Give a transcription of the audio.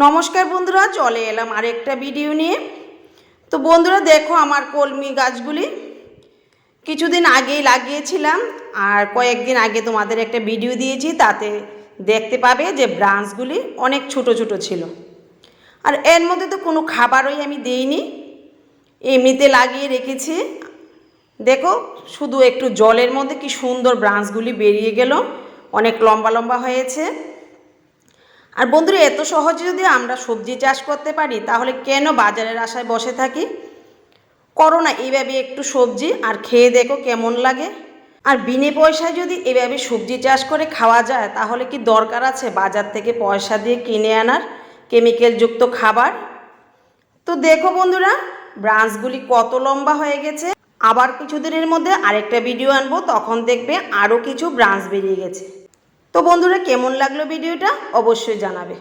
নমস্কার বন্ধুরা, চলে এলাম আরেকটা ভিডিও নিয়ে। তো বন্ধুরা দেখো, আমার কলমি গাছগুলি কিছুদিন আগেই লাগিয়েছিলাম, আর কয়েকদিন আগে তোমাদের একটা ভিডিও দিয়েছি, তাতে দেখতে পাবে যে ব্রাঞ্চগুলি অনেক ছোট ছোট ছিল। আর এর মধ্যে তো কোনো খাবারই আমি দেইনি, এমনিতে লাগিয়ে রেখেছি। দেখো, শুধু একটু জলের মধ্যে কি সুন্দর ব্রাঞ্চগুলি বেরিয়ে গেল, অনেক লম্বা লম্বা হয়েছে। আর বন্ধুরা, এত সহজে যদি আমরা সবজি চাষ করতে পারি, তাহলে কেন বাজারের আশায় বসে থাকি? করো না এইভাবে একটু সবজি, আর খেয়ে দেখো কেমন লাগে। আর বিনে পয়সায় যদি এভাবে সবজি চাষ করে খাওয়া যায়, তাহলে কি দরকার আছে বাজার থেকে পয়সা দিয়ে কিনে আনার কেমিক্যালযুক্ত খাবার? তো দেখো বন্ধুরা, ব্রাঞ্চগুলি কত লম্বা হয়ে গেছে। আবার কিছুদিনের মধ্যে আরেকটা ভিডিও আনবো, তখন দেখবে আরও কিছু ব্রাঞ্চ বেরিয়ে গেছে। তো বন্ধুরা, কেমন লাগলো ভিডিওটা অবশ্যই জানাবে।